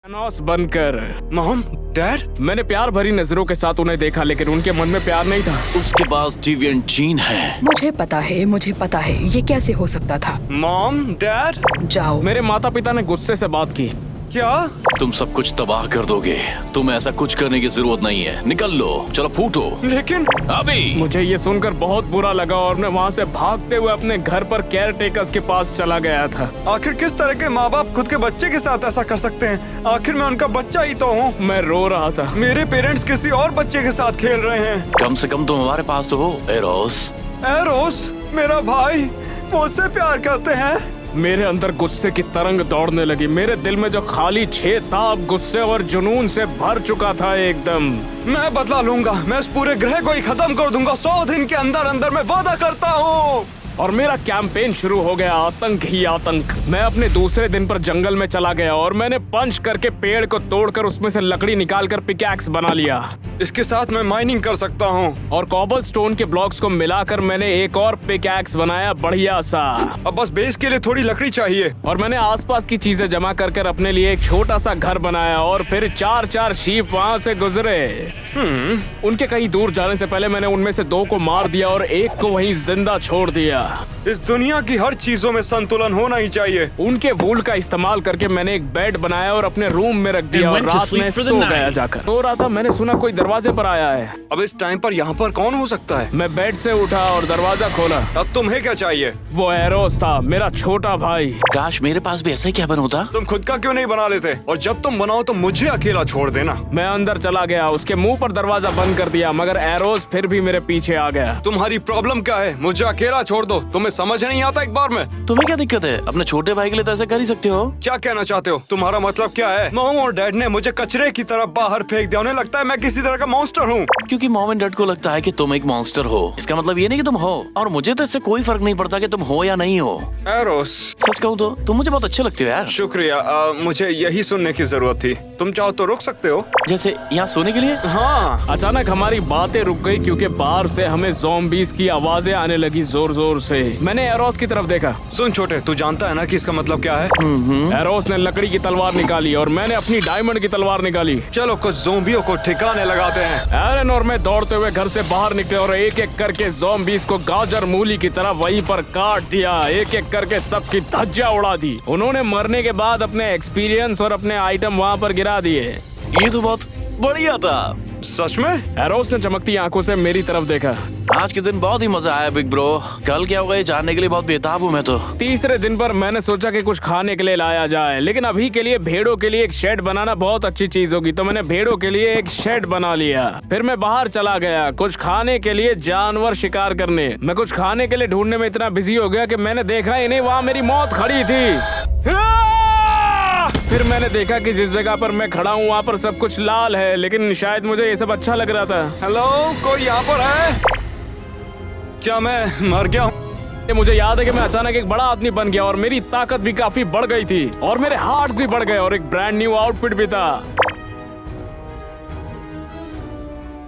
Thanos बनकर। Mom, dad, मैंने प्यार भरी नजरों के साथ उन्हें देखा, लेकिन उनके मन में प्यार नहीं था। उसके पास डिविएंट जीन है। मुझे पता है ये कैसे हो सकता था। मॉम, डैड, जाओ। मेरे माता पिता ने गुस्से से बात की। क्या? तुम सब कुछ तबाह कर दोगे। तुम्हें ऐसा कुछ करने की जरूरत नहीं है। निकल लो, चलो फूटो। लेकिन अभी मुझे ये सुनकर बहुत बुरा लगा और मैं वहाँ से भागते हुए अपने घर पर केयर टेकर्स के पास चला गया था। आखिर किस तरह के माँ बाप खुद के बच्चे के साथ ऐसा कर सकते हैं? आखिर मैं उनका बच्चा ही तो हूँ। मैं रो रहा था। मेरे पेरेंट्स किसी और बच्चे के साथ खेल रहे हैं। कम से कम तुम हमारे पास तो हो, एरोस। एरोस, मेरा भाई, वो उससे प्यार करते हैं। मेरे अंदर गुस्से की तरंग दौड़ने लगी। मेरे दिल में जो खाली छेद था अब गुस्से और जुनून से भर चुका था एकदम। मैं बदला लूंगा। मैं इस पूरे ग्रह को ही खत्म कर दूंगा 100 दिन के अंदर अंदर। मैं वादा करता हूँ। और मेरा कैंपेन शुरू हो गया। आतंक ही आतंक। मैं अपने दूसरे दिन पर जंगल में चला गया और मैंने पंच करके पेड़ को तोड़कर उसमें से लकड़ी निकालकर पिकैक्स बना लिया। इसके साथ मैं माइनिंग कर सकता हूँ। और कॉबल स्टोन के ब्लॉक्स को मिलाकर मैंने एक और पिकैक्स बनाया, बढ़िया सा। अब बस बेस के लिए थोड़ी लकड़ी चाहिए। और मैंने आसपास की चीजें जमा कर अपने लिए एक छोटा सा घर बनाया और फिर 4-4 शीप वहाँ से गुजरे। उनके कहीं दूर जाने से पहले मैंने उनमें से 2 को मार दिया और एक को वहीं जिंदा छोड़ दिया। इस दुनिया की हर चीजों में संतुलन होना ही चाहिए। उनके वूल का इस्तेमाल करके मैंने एक बेड बनाया और अपने रूम में रख दिया और रात में सो गया जाकर। सो रहा था, मैंने सुना कोई दरवाजे पर आया है। अब इस टाइम पर यहाँ पर कौन हो सकता है? मैं बेड से उठा और दरवाजा खोला। अब तुम्हें क्या चाहिए? वो एरोस था, मेरा छोटा भाई। काश मेरे पास भी ऐसा ही कैबिन होता। तुम खुद का क्यों नहीं बना लेते? और जब तुम बनाओ तो मुझे अकेला छोड़ देना। मैं अंदर चला गया, उसके मुंह पर दरवाजा बंद कर दिया, मगर एरोस फिर भी मेरे पीछे आ गया। तुम्हारी प्रॉब्लम क्या है? मुझे अकेला छोड़ दो। तुम्हें समझ नहीं आता एक बार में? तुम्हें क्या दिक्कत है? अपने छोटे भाई के लिए तो ऐसा कर ही सकते हो। क्या कहना चाहते हो? तुम्हारा मतलब क्या है? मॉम और डैड ने मुझे कचरे की तरफ बाहर फेंक दिया। उन्हें लगता है मैं किसी तरह का मॉन्स्टर हूँ। क्योंकि मॉम एंड डैड को लगता है कि तुम एक मॉन्स्टर हो। इसका मतलब ये नहीं कि तुम हो। और मुझे तो इससे कोई फर्क नहीं पड़ता कि तुम हो या नहीं हो। एरोस, सच कहूँ तो तुम मुझे बहुत अच्छे लगते हो यार। शुक्रिया। मुझे यही सुनने की जरूरत थी। तुम चाहो तो रुक सकते हो। जैसे यहाँ सोने के लिए। हाँ। अचानक हमारी बातें रुक गई क्योंकि बाहर से हमें ज़ॉम्बीज़ की आवाजें आने लगी जोर जोर से। मैंने एरोस की तरफ देखा। सुन छोटे, तू जानता है ना कि इसका मतलब क्या है? एरोस ने लकड़ी की तलवार निकाली और मैंने अपनी डायमंड की तलवार निकाली। चलो कुछ ज़ोंबियों को ठिकाने लगाते हैं। एरन और मैं दौड़ते हुए घर से बाहर निकले और एक एक करके ज़ॉम्बीज़ को गाजर मूली की तरह वहीं पर काट दिया। एक एक करके सबकी धज्जियां उड़ा दी। उन्होंने मरने के बाद अपने एक्सपीरियंस और अपने आइटम वहाँ पर गिरा दिए। ये तो बहुत बढ़िया था। सच में? एरोस ने चमकती आंखों से मेरी तरफ देखा। आज के दिन बहुत ही मजा आया बिग ब्रो। कल क्या होगा ये जानने के लिए बहुत बेताब हूँ मैं तो। तीसरे दिन पर मैंने सोचा कि कुछ खाने के लिए लाया जाए, लेकिन अभी के लिए भेड़ों के लिए एक शेड बनाना बहुत अच्छी चीज होगी, तो मैंने भेड़ों के लिए एक शेड बना लिया। फिर मैं बाहर चला गया कुछ खाने के लिए, जानवर शिकार करने। मैं कुछ खाने के लिए ढूंढने में इतना बिजी हो गया कि मैंने देखा ही नहीं वहाँ मेरी मौत खड़ी थी। फिर मैंने देखा कि जिस जगह पर मैं खड़ा हूँ वहाँ पर सब कुछ लाल है, लेकिन शायद मुझे ये सब अच्छा लग रहा था। हेलो, कोई यहाँ पर है? क्या मैं मर गया हूँ? मुझे याद है कि मैं अचानक एक बड़ा आदमी बन गया और मेरी ताकत भी काफी बढ़ गई थी और मेरे हार्ट्स भी बढ़ गए और एक ब्रांड न्यू आउटफिट भी था।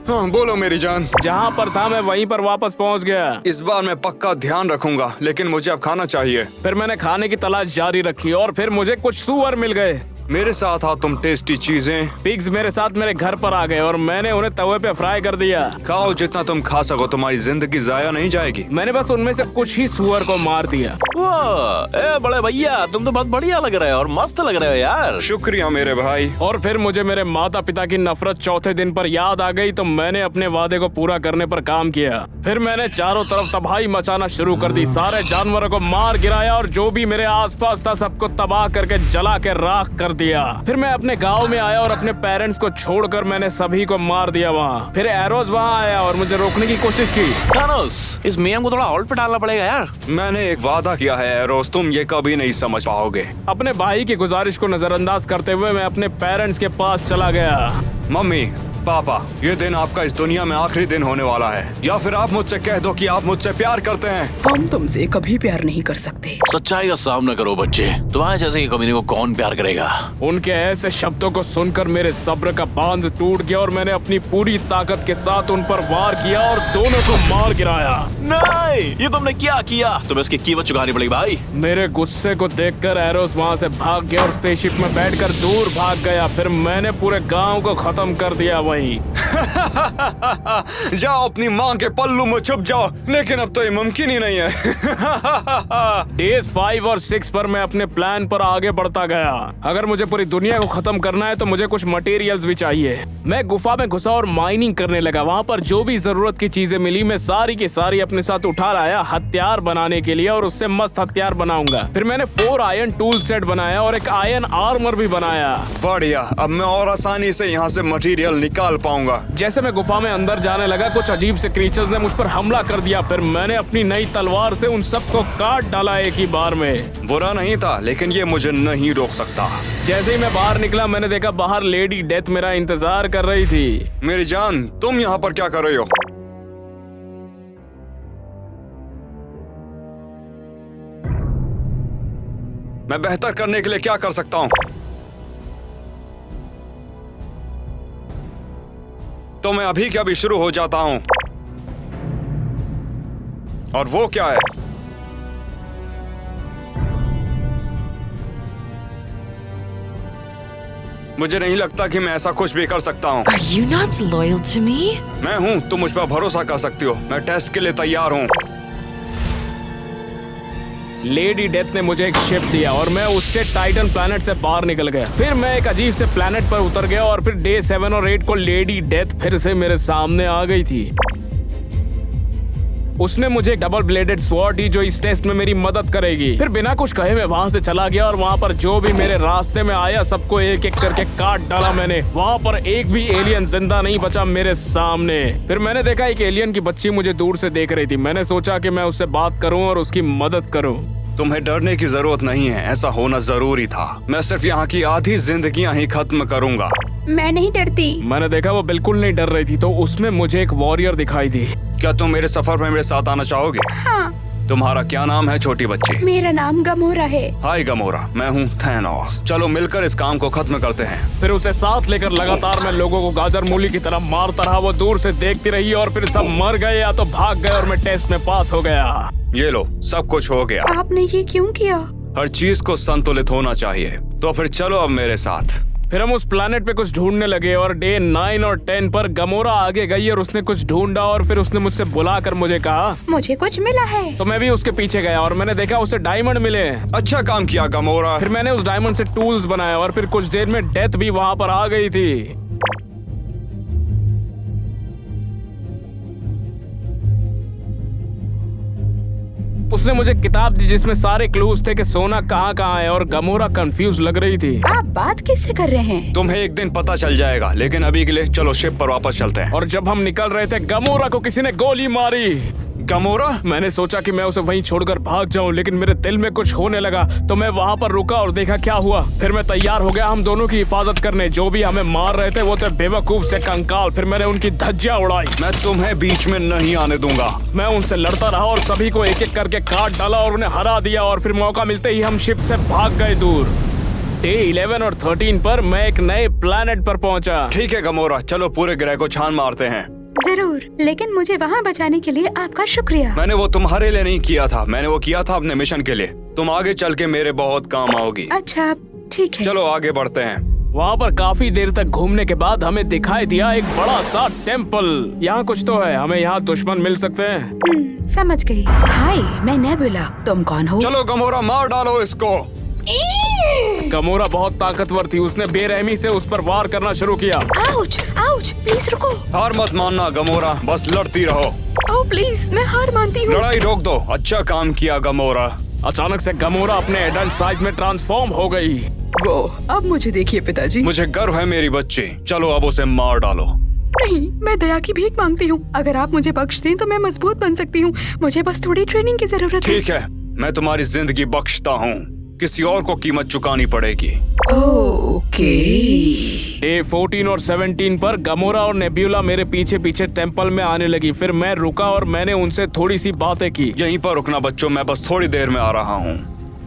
हाँ, बोलो मेरी जान। जहाँ पर था मैं वहीं पर वापस पहुँच गया। इस बार मैं पक्का ध्यान रखूंगा, लेकिन मुझे अब खाना चाहिए। फिर मैंने खाने की तलाश जारी रखी और फिर मुझे कुछ सूअर मिल गए। मेरे साथ आओ तुम टेस्टी चीजें। पिग्स मेरे साथ मेरे घर पर आ गए और मैंने उन्हें तवे पे फ्राई कर दिया। खाओ जितना तुम खा सको, तुम्हारी जिंदगी जाया नहीं जाएगी। मैंने बस उनमें से कुछ ही सूअर को मार दिया। ए बड़े भैया, तुम तो बहुत बढ़िया लग रहे हो और मस्त लग रहे हो यार। शुक्रिया मेरे भाई। और फिर मुझे मेरे माता पिता की नफरत चौथे दिन पर याद आ गई, तो मैंने अपने वादे को पूरा करने पर काम किया। फिर मैंने चारों तरफ तबाही मचाना शुरू कर दी। सारे जानवरों को मार गिराया और जो भी मेरे आसपास था सबको तबाह करके जला के राख कर दिया। फिर मैं अपने गांव में आया और अपने पेरेंट्स को छोड़कर मैंने सभी को मार दिया वहाँ। फिर एरोस वहाँ आया और मुझे रोकने की कोशिश की। थैनोस, इस मियां को थोड़ा हॉल्ट पे डालना पड़ेगा यार। मैंने एक वादा किया है एरोस, तुम ये कभी नहीं समझ पाओगे। अपने भाई की गुजारिश को नजरअंदाज करते हुए मैं अपने पेरेंट्स के पास चला गया। मम्मी, पापा, ये दिन आपका इस दुनिया में आखिरी दिन होने वाला है, या फिर आप मुझसे कह दो कि आप मुझसे प्यार करते हैं। हम तुमसे कभी प्यार नहीं कर सकते। सच्चाई का सामना करो बच्चे, तुम्हारे जैसे कमीने को कौन प्यार करेगा। उनके ऐसे शब्दों को सुनकर मेरे सब्र का बांध टूट गया और मैंने अपनी पूरी ताकत के साथ उन पर वार किया और दोनों को मार गिराया। नहीं, ये तुमने क्या किया? तुम्हें इसकी कीमत चुकानी पड़ेगी भाई। मेरे गुस्से को देखकर एरोस वहाँ से भाग गया और स्पेसशिप में बैठकर दूर भाग गया। फिर मैंने पूरे गांव को खत्म कर दिया वहीं। जाओ अपनी माँ के पल्लू में छुप जाओ, लेकिन अब तो ये मुमकिन ही नहीं है। डेज 5 और 6 पर मैं अपने प्लान पर आगे बढ़ता गया। अगर मुझे पूरी दुनिया को खत्म करना है तो मुझे कुछ मटेरियल्स भी चाहिए। मैं गुफा में घुसा और माइनिंग करने लगा। वहाँ पर जो भी जरूरत की चीजें मिली मैं सारी की सारी अपने साथ उठा लाया हथियार बनाने के लिए, और उससे मस्त हथियार बनाऊंगा। फिर मैंने 4 आयरन टूल सेट बनाया और एक आयरन आर्मर भी बनाया। बढ़िया, अब मैं और आसानी से यहाँ से मटेरियल निकाल पाऊंगा। जैसे मैं गुफा में अंदर जाने लगा, कुछ अजीब से क्रीचर्स ने मुझ पर हमला कर दिया। फिर मैंने अपनी नई तलवार से उन सबको काट डाला एक ही बार में। बुरा नहीं था, लेकिन ये मुझे नहीं रोक सकता। जैसे ही मैं बाहर निकला मैंने देखा बाहर लेडी डेथ मेरा इंतजार कर रही थी। मेरी जान, तुम यहाँ पर क्या कर रही हो? मैं बेहतर करने के लिए क्या कर सकता हूँ? तो मैं अभी क्या भी शुरू हो जाता हूँ। और वो क्या है? मुझे नहीं लगता कि मैं ऐसा कुछ भी कर सकता हूँ। Are you not loyal to me? मैं हूँ, तुम मुझ पर भरोसा कर सकती हो। मैं टेस्ट के लिए तैयार हूँ। लेडी डेथ ने मुझे एक शिप दिया और मैं उससे टाइटन प्लैनेट से बाहर निकल गया। फिर मैं एक अजीब से प्लैनेट पर उतर गया और फिर डे 7 और 8 को लेडी डेथ फिर से मेरे सामने आ गई थी। उसने मुझे डबल ब्लेडेड स्वॉर्ड दी जो इस टेस्ट में मेरी मदद करेगी। फिर बिना कुछ कहे मैं वहाँ से चला गया और वहाँ पर जो भी मेरे रास्ते में आया सबको एक एक करके काट डाला मैंने। वहाँ पर एक भी एलियन जिंदा नहीं बचा मेरे सामने। फिर मैंने देखा एक एलियन की बच्ची मुझे दूर से देख रही थी। मैंने सोचा कि मैं उससे बात करूँ और उसकी मदद करूँ। तुम्हें डरने की जरूरत नहीं है, ऐसा होना जरूरी था। मैं सिर्फ यहाँ की आधी जिंदगियाँ ही खत्म करूँगा। मैं नहीं डरती। मैंने देखा वो बिल्कुल नहीं डर रही थी, तो उसमें मुझे एक वॉरियर दिखाई दी। क्या तुम मेरे सफर में मेरे साथ आना चाहोगे? हाँ। तुम्हारा क्या नाम है छोटी बच्ची? मेरा नाम गमोरा है। हाय गमोरा, मैं हूँ थैनोस। चलो मिलकर इस काम को खत्म करते हैं। फिर उसे साथ लेकर लगातार मैं लोगों को गाजर मूली की तरह मारता रहा। वो दूर से देखती रही और फिर सब मर गए या तो भाग गए और मैं टेस्ट में पास हो गया। ये लो, सब कुछ हो गया। आपने ये क्यों किया? हर चीज को संतुलित होना चाहिए। तो फिर चलो अब मेरे साथ। फिर हम उस प्लैनेट पे कुछ ढूंढने लगे और डे 9 और 10 पर गमोरा आगे गई और उसने कुछ ढूंढा और फिर उसने मुझसे बुलाकर मुझे कहा मुझे कुछ मिला है। तो मैं भी उसके पीछे गया और मैंने देखा उसे डायमंड मिले। अच्छा काम किया गमोरा। फिर मैंने उस डायमंड से टूल्स बनाए और फिर कुछ देर में डेथ भी वहाँ पर आ गई थी। उसने मुझे किताब दी जिसमें सारे क्लूज थे कि सोना कहाँ कहाँ है और गमोरा कंफ्यूज लग रही थी। आप बात किससे कर रहे हैं? तुम्हें एक दिन पता चल जाएगा, लेकिन अभी के लिए चलो शिप पर वापस चलते हैं। और जब हम निकल रहे थे गमोरा को किसी ने गोली मारी। गमोरा? मैंने सोचा कि मैं उसे वहीं छोड़कर भाग जाऊं, लेकिन मेरे दिल में कुछ होने लगा तो मैं वहाँ पर रुका और देखा क्या हुआ। फिर मैं तैयार हो गया हम दोनों की हिफाजत करने। जो भी हमें मार रहे थे वो थे बेवकूफ से कंकाल। फिर मैंने उनकी धज्जियां उड़ाई। मैं तुम्हें बीच में नहीं आने दूंगा। मैं उनसे लड़ता रहा और सभी को एक एक करके काट डाला और उन्हें हरा दिया। और फिर मौका मिलते ही हम शिप से भाग गए दूर। डे 11 और 13 पर मैं एक नए प्लैनेट पर पहुंचा। ठीक है गमोरा, चलो पूरे ग्रह को छान मारते हैं। जरूर, लेकिन मुझे वहाँ बचाने के लिए आपका शुक्रिया। मैंने वो तुम्हारे लिए नहीं किया था, मैंने वो किया था अपने मिशन के लिए। तुम आगे चल के मेरे बहुत काम आओगी। अच्छा ठीक है। चलो आगे बढ़ते हैं। वहाँ पर काफी देर तक घूमने के बाद हमें दिखाई दिया एक बड़ा सा टेम्पल। यहाँ कुछ तो है, हमें यहाँ दुश्मन मिल सकते हैं। समझ गई। हाय, मैं नेबुला। तुम कौन हो? चलो गमोरा मार डालो इसको। गमोरा बहुत ताकतवर थी। उसने बेरहमी से उस पर वार करना शुरू किया। आउच, आउच, प्लीज रुको। हार मत मानना गमोरा, बस लड़ती रहो। ओह प्लीज, मैं हार मानती हूँ। लड़ाई रोक दो। अच्छा काम किया गमोरा। अचानक से गमोरा अपने एडल्ट साइज में ट्रांसफॉर्म हो गई। वो, अब मुझे देखिए पिताजी। मुझे गर्व है मेरी बच्ची। चलो अब उसे मार डालो। नहीं, मैं दया की भीख मांगती हूँ। अगर आप मुझे बख्श दें तो मैं मजबूत बन सकती हूँ। मुझे बस थोड़ी ट्रेनिंग की जरूरत है। ठीक है, मैं तुम्हारी जिंदगी बख्शता हूँ। किसी और को कीमत चुकानी पड़ेगी। ओके। ओके। डे 14 और 17 पर गमोरा और नेब्यूला मेरे पीछे पीछे टेंपल में आने लगी। फिर मैं रुका और मैंने उनसे थोड़ी सी बातें की। यहीं पर रुकना बच्चों, मैं बस थोड़ी देर में आ रहा हूँ।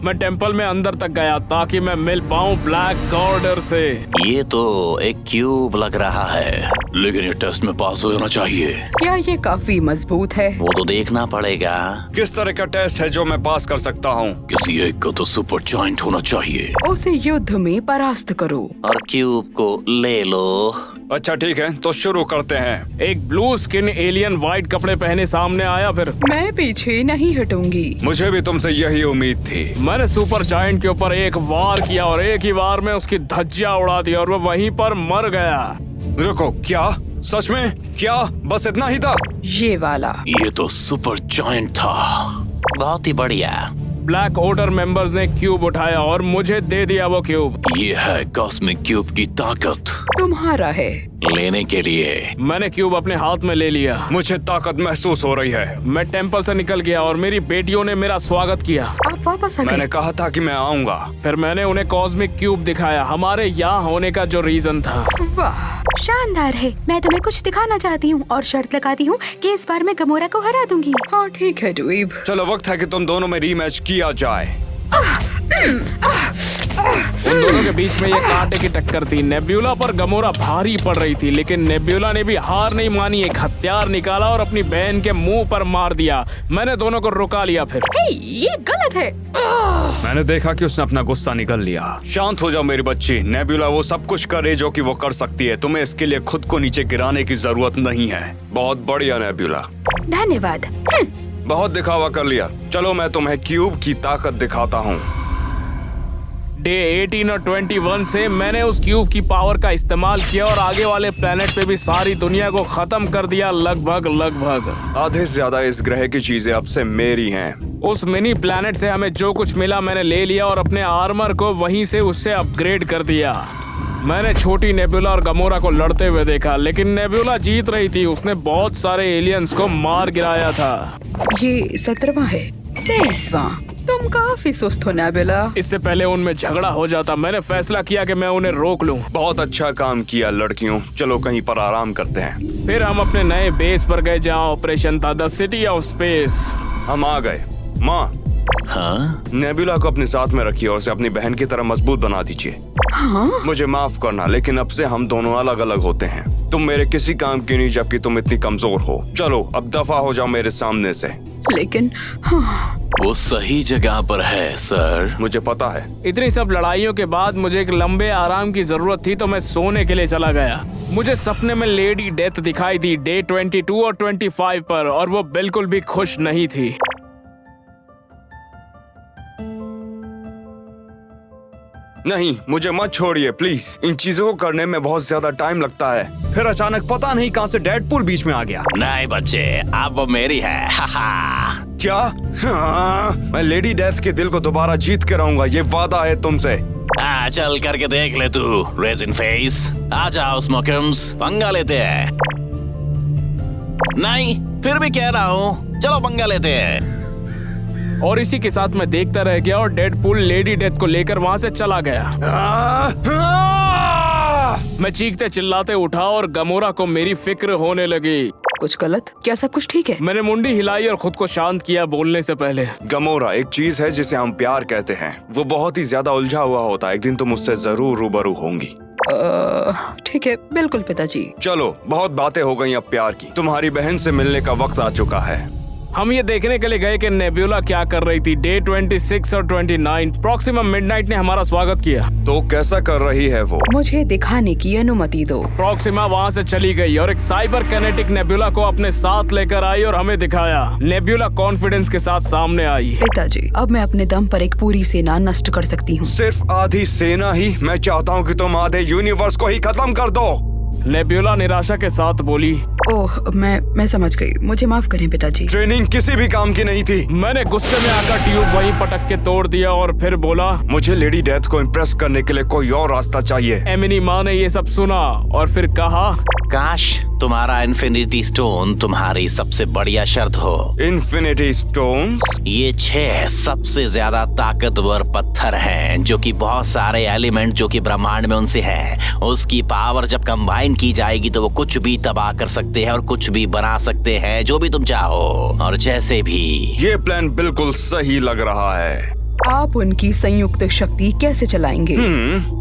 मैं टेंपल में अंदर तक गया ताकि मैं मिल पाऊं ब्लैक गॉर्डर से। ये तो एक क्यूब लग रहा है, लेकिन ये टेस्ट में पास होना चाहिए। क्या ये काफी मजबूत है? वो तो देखना पड़ेगा। किस तरह का टेस्ट है जो मैं पास कर सकता हूँ? किसी एक को तो सुपर जॉइंट होना चाहिए। उसे युद्ध में परास्त करो। और क्यूब को ले लो। अच्छा ठीक है, तो शुरू करते हैं। एक ब्लू स्किन एलियन व्हाइट कपड़े पहने सामने आया। फिर मैं पीछे नहीं हटूंगी। मुझे भी तुमसे यही उम्मीद थी। मैंने सुपर जायंट के ऊपर एक वार किया और एक ही वार में उसकी धज्जियां उड़ा दी और वो वहीं पर मर गया। रुको, क्या सच में? क्या बस इतना ही था? ये वाला। ये तो सुपर जॉइंट था। बहुत ही बढ़िया। ब्लैक ऑर्डर मेंबर्स ने क्यूब उठाया और मुझे दे दिया वो क्यूब। ये है कॉस्मिक क्यूब की ताकत। तुम्हारा है। लेने के लिए मैंने क्यूब अपने हाथ में ले लिया। मुझे ताकत महसूस हो रही है। मैं टेंपल से निकल गया और मेरी बेटियों ने मेरा स्वागत किया। आप वापस आ मैंने गए। कहा था कि मैं आऊंगा। फिर मैंने उन्हें कॉस्मिक क्यूब दिखाया, हमारे यहाँ होने का जो रीजन था। वाह, शानदार है। मैं तुम्हें कुछ दिखाना चाहती हूँ और शर्त लगाती हूँ कि इस बार मैं गमोरा को हरा दूंगी। हाँ ठीक है ड्वीब। चलो वक्त है कि तुम दोनों में रीमैच किया जाए। उन दोनों के बीच में ये कांटे की टक्कर थी। नेब्यूला पर गमोरा भारी पड़ रही थी, लेकिन नेब्यूला ने भी हार नहीं मानी। एक हथियार निकाला और अपनी बहन के मुंह पर मार दिया। मैंने दोनों को रुका लिया। फिर ये गलत है। मैंने देखा कि उसने अपना गुस्सा निकल लिया। शांत हो जाओ मेरी बच्ची। नेब्यूला वो सब कुछ करे जो कि वो कर सकती है। तुम्हें इसके लिए खुद को नीचे गिराने की जरूरत नहीं है। बहुत बढ़िया नेब्यूला, धन्यवाद। बहुत दिखावा कर लिया। चलो मैं तुम्हें क्यूब की ताकत दिखाता हूँ। डे 18 और 21 से मैंने उस क्यूब की पावर का इस्तेमाल किया और आगे वाले प्लेनेट पे भी सारी दुनिया को खत्म कर दिया। लगभग आधे से ज्यादा इस ग्रह की चीजें अब से मेरी हैं। उस मिनी प्लेनेट से हमें जो कुछ मिला मैंने ले लिया और अपने आर्मर को वहीं से उससे अपग्रेड कर दिया। मैंने छोटी नेब्यूला और गमोरा को लड़ते हुए देखा, लेकिन नेब्यूला जीत रही थी। उसने बहुत सारे एलियंस को मार गिराया था। ये 17वां है। 23वां। तुम काफी सुस्त हो नेब्यूला। इससे पहले उनमें झगड़ा हो जाता। मैंने फैसला किया कि मैं उन्हें रोक लूं। बहुत अच्छा काम किया लड़कियों। चलो कहीं पर आराम करते हैं। फिर हम अपने नए बेस पर गए जहाँ ऑपरेशन था, द सिटी ऑफ स्पेस। हम आ गए। माँ, हाँ? नेब्यूला को अपने साथ में रखिए और उसे अपनी बहन की तरह मजबूत बना दीजिए। मुझे माफ करना, लेकिन अब से हम दोनों अलग अलग होते हैं। तुम मेरे किसी काम की नहीं जबकि तुम इतनी कमजोर हो। चलो अब दफा हो जाओ मेरे सामने से। लेकिन हाँ, वो सही जगह पर है सर। मुझे पता है। इतनी सब लड़ाइयों के बाद मुझे एक लंबे आराम की जरूरत थी, तो मैं सोने के लिए चला गया। मुझे सपने में लेडी डेथ दिखाई दी डे 22 और 25 पर, और वो बिल्कुल भी खुश नहीं थी। नहीं, मुझे मत छोड़िए प्लीज। इन चीजों को करने में बहुत ज्यादा टाइम लगता है। फिर अचानक पता नहीं कहां से डेडपूल बीच में आ गया। नहीं बच्चे, अब वो मेरी है। क्या? हाँ, मैं लेडी डेथ के दिल को दोबारा जीत के रहूंगा, ये वादा है तुमसे। चल करके देख ले तू रेजिन फेस। आ जाओ स्मोकर्स, पंगा लेते हैं। नहीं, फिर भी कह रहा हूँ, चलो पंगा लेते हैं। और इसी के साथ मैं देखता रह गया और डेडपूल लेडी डेथ को लेकर वहाँ से चला गया। मैं चीखते चिल्लाते उठा और गमोरा को मेरी फिक्र होने लगी। कुछ गलत? क्या सब कुछ ठीक है? मैंने मुंडी हिलाई और खुद को शांत किया बोलने से पहले। गमोरा एक चीज है जिसे हम प्यार कहते हैं। वो बहुत ही ज्यादा उलझा हुआ होता है। एक दिन तुम उससे जरूर रूबरू होंगी। ठीक है, बिल्कुल पिताजी। चलो, बहुत बातें हो गई अब प्यार की। तुम्हारी बहन से मिलने का वक्त आ चुका है। हम ये देखने के लिए गए कि नेब्यूला क्या कर रही थी। डे 26 और 29 प्रॉक्सिमा मिडनाइट ने हमारा स्वागत किया। तो कैसा कर रही है वो? मुझे दिखाने की अनुमति दो। प्रॉक्सिमा वहाँ से चली गई और एक साइबर कैनेटिक नेब्यूला को अपने साथ लेकर आई और हमें दिखाया। नेब्यूला कॉन्फिडेंस के साथ सामने आई। पिताजी, अब मैं अपने दम पर एक पूरी सेना नष्ट कर सकती हूँ। सिर्फ आधी सेना ही? मैं चाहता हूँ कि तुम आधे यूनिवर्स को ही खत्म कर दो। नेब्यूला निराशा के साथ बोली। ओह, मैं समझ गई। मुझे माफ करें पिताजी। ट्रेनिंग किसी भी काम की नहीं थी। मैंने गुस्से में आकर ट्यूब वहीं पटक के तोड़ दिया और फिर बोला, मुझे लेडी डेथ को इम्प्रेस करने के लिए कोई और रास्ता चाहिए। एमिनी माँ ने ये सब सुना और फिर कहा, काश तुम्हारा इन्फिनिटी स्टोन तुम्हारी सबसे बढ़िया शर्त हो। Infinity stones? ये 6 सबसे ज्यादा ताकतवर पत्थर हैं जो कि बहुत सारे एलिमेंट जो कि ब्रह्मांड में उनसे है, उसकी पावर जब कंबाइन की जाएगी तो वो कुछ भी तबाह कर सकते हैं और कुछ भी बना सकते हैं, जो भी तुम चाहो और जैसे भी। ये प्लान बिल्कुल सही लग रहा है। आप उनकी संयुक्त शक्ति कैसे चलाएंगे?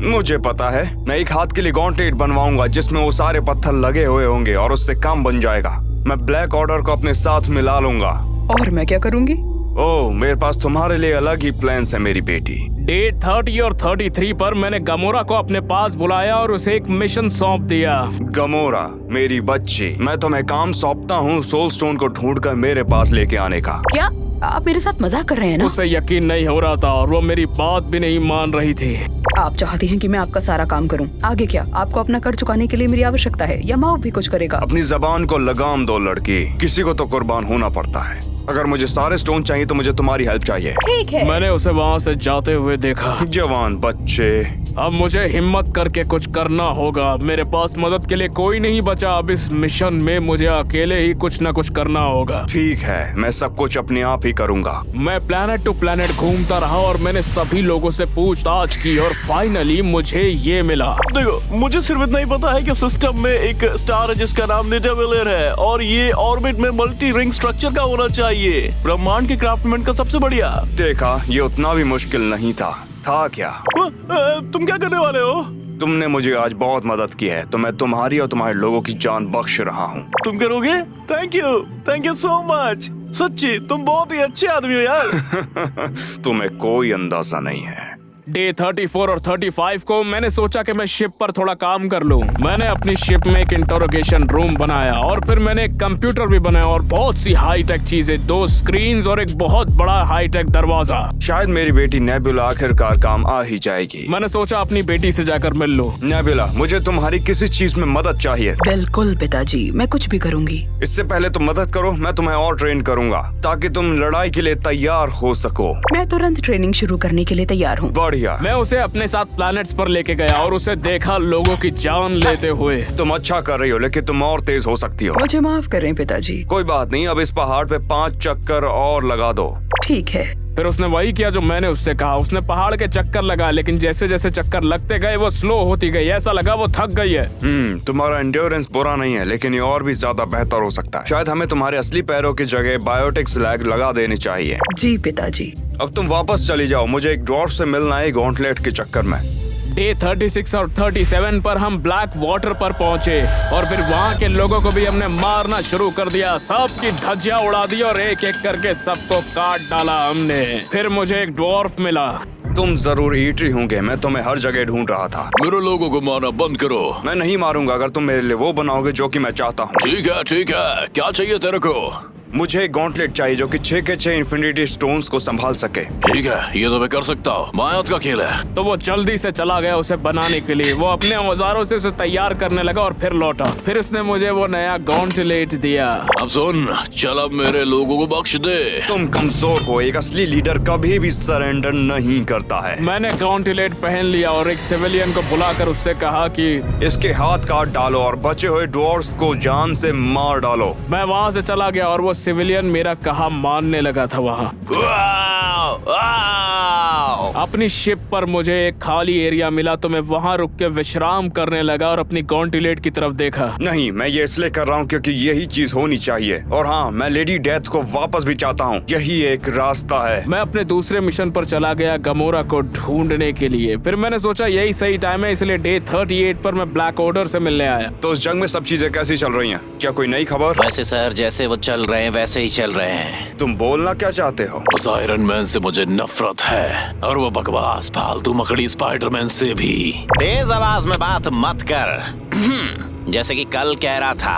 मुझे पता है। मैं एक हाथ के लिए गॉन्टलेट बनवाऊंगा जिसमें वो सारे पत्थर लगे हुए होंगे और उससे काम बन जाएगा। मैं ब्लैक ऑर्डर को अपने साथ मिला लूंगा। और मैं क्या करूंगी? ओह, मेरे पास तुम्हारे लिए अलग ही प्लान्स है मेरी बेटी। डे 30 और 33 पर मैंने गमोरा को अपने पास बुलाया और उसे एक मिशन सौंप दिया। गमोरा, मेरी बच्ची, मैं तुम्हें काम सौंपता हूँ सोल स्टोन को ढूंढकर मेरे पास लेके आने का। क्या आप मेरे साथ मजाक कर रहे हैं ना? उसे यकीन नहीं हो रहा था और वो मेरी बात भी नहीं मान रही थी। आप चाहते हैं कि मैं आपका सारा काम करूं। आगे क्या? आपको अपना कर चुकाने के लिए मेरी आवश्यकता है या माओ भी कुछ करेगा? अपनी जबान को लगाम दो लड़की, किसी को तो कुर्बान होना पड़ता है। अगर मुझे सारे स्टोन चाहिए तो मुझे तुम्हारी हेल्प चाहिए। ठीक है। मैंने उसे वहाँ से जाते हुए देखा। जवान बच्चे, अब मुझे हिम्मत करके कुछ करना होगा। मेरे पास मदद के लिए कोई नहीं बचा। अब इस मिशन में मुझे अकेले ही कुछ न कुछ करना होगा। ठीक है, मैं सब कुछ अपने आप ही करूंगा। मैं प्लेनेट टू प्लेनेट घूमता रहा और मैंने सभी लोगों से पूछताछ की और फाइनली मुझे ये मिला। देखो, मुझे सिर्फ इतना ही पता है कि सिस्टम में एक स्टार है जिसका नाम निडावेलर है और ये ऑर्बिट में मल्टी रिंग स्ट्रक्चर का होना चाहिए, ब्रह्मांड के क्राफ्टमैन का सबसे बढ़िया। देखा, ये उतना भी मुश्किल नहीं था क्या? तुम क्या करने वाले हो? तुमने मुझे आज बहुत मदद की है तो मैं तुम्हारी और तुम्हारे लोगों की जान बख्श रहा हूँ। तुम करोगे? Thank you so much. सच्ची तुम बहुत ही अच्छे आदमी हो यार। तुम्हें कोई अंदाजा नहीं है। डे 34 और 35 को मैंने सोचा कि मैं शिप पर थोड़ा काम कर लूं। मैंने अपनी शिप में एक इंटरोगेशन रूम बनाया और फिर मैंने एक कंप्यूटर भी बनाया और बहुत सी हाईटेक चीजें, 2 स्क्रीन्स और एक बहुत बड़ा हाईटेक दरवाजा। शायद मेरी बेटी नेबुला आखिरकार काम आ ही जाएगी। मैंने सोचा अपनी बेटी से जाकर मिल लूं। नेबुला, मुझे तुम्हारी किसी चीज में मदद चाहिए। बिल्कुल पिताजी, मैं कुछ भी करूंगी। इससे पहले तुम मदद करो, मैं तुम्हें और ट्रेन करूंगा ताकि तुम लड़ाई के लिए तैयार हो सको। मैं तुरंत ट्रेनिंग शुरू करने के लिए तैयार हूँ। बढ़िया। मैं उसे अपने साथ प्लैनेट्स पर लेके गया और उसे देखा लोगों की जान लेते हुए। तुम अच्छा कर रही हो लेकिन तुम और तेज हो सकती हो। मुझे माफ करें पिताजी। कोई बात नहीं, अब इस पहाड़ पे 5 चक्कर और लगा दो। ठीक है। फिर उसने वही किया जो मैंने उससे कहा। उसने पहाड़ के चक्कर लगाए लेकिन जैसे जैसे चक्कर लगते गए वो स्लो होती गई। ऐसा लगा वो थक गई है। तुम्हारा एंड्योरेंस बुरा नहीं है लेकिन ये और भी ज्यादा बेहतर हो सकता है। शायद हमें तुम्हारे असली पैरों की जगह बायोटिक स्लैग लगा देनी चाहिए। जी पिताजी। अब तुम वापस चली जाओ, मुझे एक ड्वार्फ से मिलना है गॉन्टलेट के चक्कर में। डे 36 और 37 पर हम ब्लैक वाटर पर पहुंचे और फिर वहाँ के लोगों को भी हमने मारना शुरू कर दिया। सबकी धज्जियां उड़ा दी और एक एक करके सबको काट डाला हमने। फिर मुझे एक ड्वार्फ मिला। तुम जरूर ईटरी होंगे, मैं तुम्हें हर जगह ढूंढ रहा था। मेरे लोगों को मारना बंद करो। मैं नहीं मारूंगा अगर तुम मेरे लिए वो बनाओगे जो कि मैं चाहता हूँ। ठीक है, क्या चाहिए तेरे को? मुझे एक गॉन्टलेट चाहिए जो कि 6 के 6 इन्फिनिटी स्टोन्स को संभाल सके। ठीक है, ये तो मैं कर सकता हूँ। मायात का खेल है। तो वो जल्दी से चला गया उसे बनाने के लिए। वो अपने औजारों से उसे तैयार करने लगा और फिर लौटा। फिर उसने मुझे वो नया गॉन्टलेट दिया। अब सुन, चल अब मेरे लोगों को बख्श दे। तुम कमजोर हो, एक असली लीडर कभी भी सरेंडर नहीं करता है। मैंने गॉन्टलेट पहन लिया और एक सिविलियन को बुलाकर उससे कहा कि इसके हाथ काट डालो और बचे हुए ड्वार्फ्स को जान से मार डालो। मैं वहाँ से चला गया और वो सिविलियन मेरा कहा मानने लगा था। वहाँ अपनी शिप पर मुझे एक खाली एरिया मिला तो मैं वहाँ रुक के विश्राम करने लगा और अपनी गॉन्टलेट की तरफ देखा। नहीं, मैं ये इसलिए कर रहा हूँ क्योंकि यही चीज होनी चाहिए। और हाँ, मैं लेडी डेथ को वापस भी चाहता हूँ। यही एक रास्ता है। मैं अपने दूसरे मिशन पर चला गया गमोरा को ढूंढने के लिए। फिर मैंने सोचा यही सही टाइम है, इसलिए डे 38 पर मैं ब्लैक ऑर्डर से मिलने आया। तो उस जंग में सब चीजें कैसी चल रही हैं? क्या कोई नई खबर? वैसे सर, जैसे वो चल रहे हैं वैसे ही चल रहे हैं। तुम बोलना क्या चाहते हो? उस आयरन मैन से मुझे नफरत है और वो बकवास फालतू मकड़ी स्पाइडरमैन से भी। तेज आवाज में बात मत कर। जैसे कि कल कह रहा था,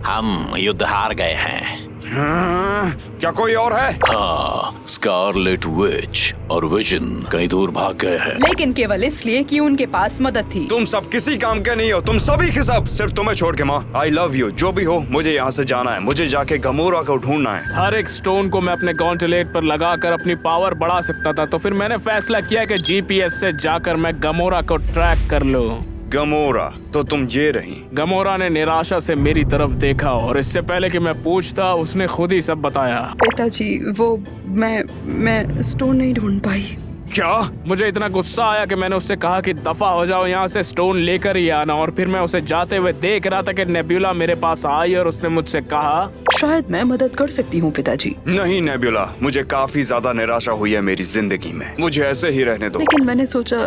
हम युद्ध हार गए हैं। क्या कोई और है? हाँ, स्कारलेट विच और विजन कहीं दूर भाग गए हैं। लेकिन केवल इसलिए कि उनके पास मदद थी। तुम सब किसी काम के नहीं हो, तुम सभी के सब, सिर्फ तुम्हें छोड़ के। माँ, आई लव यू। जो भी हो, मुझे यहाँ से जाना है। मुझे जाके गमोरा को ढूंढना है। हर एक स्टोन को मैं अपने गॉन्टलेट पर लगाकर अपनी पावर बढ़ा सकता था। तो फिर मैंने फैसला किया कि GPS से जाकर मैं गमोरा को ट्रैक कर लूं। गमोरा, तो तुम ये रही। गमोरा ने निराशा से मेरी तरफ देखा और इससे पहले कि मैं पूछता उसने खुद ही सब बताया। पिताजी, वो मैं स्टोन नहीं ढूंढ पाई। क्या? मुझे इतना गुस्सा आया कि मैंने उससे कहा कि दफा हो जाओ यहाँ से, स्टोन लेकर ही आना। और फिर मैं उसे जाते हुए देख रहा था कि नेब्यूला मेरे पास आई और उसने मुझसे कहा, शायद मैं मदद कर सकती हूँ पिताजी। नहीं नेब्यूला, मुझे काफी ज्यादा निराशा हुई है मेरी जिंदगी में, मुझे ऐसे ही रहने दो। लेकिन मैंने सोचा,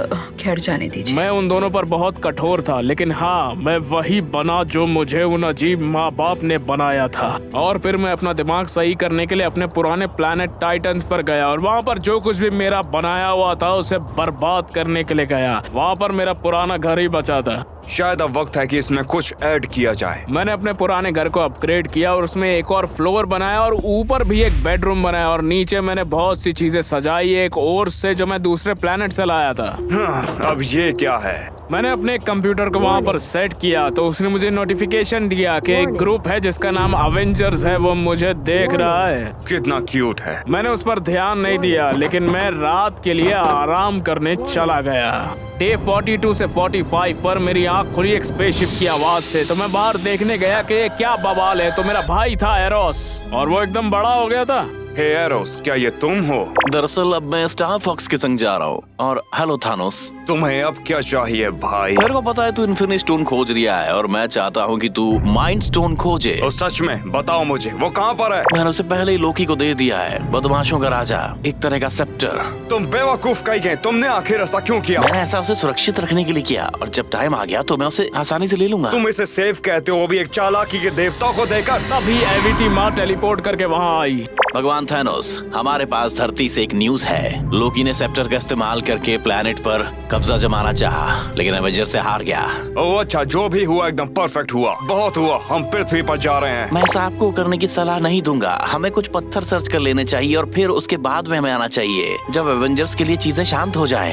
खैर जाने दीजिए। मैं उन दोनों पर बहुत कठोर था, लेकिन हाँ, मैं वही बना जो मुझे उन अजीब माँ बाप ने बनाया था। और फिर मैं अपना दिमाग सही करने के लिए अपने पुराने प्लैनेट टाइटन्स पर गया और वहाँ पर जो कुछ भी मेरा बनाया हुआ था उसे बर्बाद करने के लिए गया। वहाँ पर मेरा पुराना घर ही बचा था। शायद अब वक्त है कि इसमें कुछ ऐड किया जाए। मैंने अपने पुराने घर को अपग्रेड किया और उसमें एक और फ्लोर बनाया और ऊपर भी एक बेडरूम बनाया और नीचे मैंने बहुत सी चीजें सजाई एक और से जो मैं दूसरे प्लेनेट से लाया था। अब ये क्या है? मैंने अपने कंप्यूटर को वहाँ पर सेट किया तो उसने मुझे नोटिफिकेशन दिया कि एक ग्रुप है जिसका नाम अवेंजर्स है, वो मुझे देख रहा है। कितना क्यूट है। मैंने उस पर ध्यान नहीं दिया, लेकिन मैं रात के लिए आराम करने चला गया। डे 42 से 45 पर मेरी आंख खुली एक स्पेसशिप की आवाज से, तो मैं बाहर देखने गया कि ये क्या बवाल है। तो मेरा भाई था एरोस और वो एकदम बड़ा हो गया था। हे एरोस, क्या ये तुम हो? दरअसल अब मैं स्टार फॉक्स के संग जा रहा हूँ। और हेलो थानोस, तुम्हें अब क्या चाहिए भाई? मेरे को पता है तू इन्फिनिटी स्टोन खोज रिया है और मैं चाहता हूँ कि तू माइंड स्टोन खोजे। तो सच में बताओ मुझे, वो कहाँ पर है? मैंने उसे पहले ही लोकी को दे दिया है, बदमाशों का राजा, एक तरह का सेप्टर। तुम बेवकूफ कहीं गए, तुमने आखिर ऐसा क्यों किया? मैंने ऐसा उसे सुरक्षित रखने के लिए किया और जब टाइम आ गया तो मैं उसे आसानी से ले लूंगा। तुम इसे सेफ कहते हो, वो भी एक चालाकी के देवता को देकर? तभी एविटी माँ टेलीपोर्ट करके वहाँ आई। भगवान थानोस, हमारे पास धरती से एक न्यूज है। लोकी ने सेप्टर का इस्तेमाल करके प्लेनेट पर कब्जा जमाना चाहा, लेकिन एवेंजर से हार गया। ओह अच्छा, जो भी हुआ एकदम परफेक्ट हुआ, बहुत हुआ। हम पृथ्वी पर जा रहे हैं। मैं ऐसा आपको करने की सलाह नहीं दूंगा। हमें कुछ पत्थर सर्च कर लेने चाहिए और फिर उसके बाद में हमें आना चाहिए जब एवेंजर्स के लिए चीजें शांत हो जाए।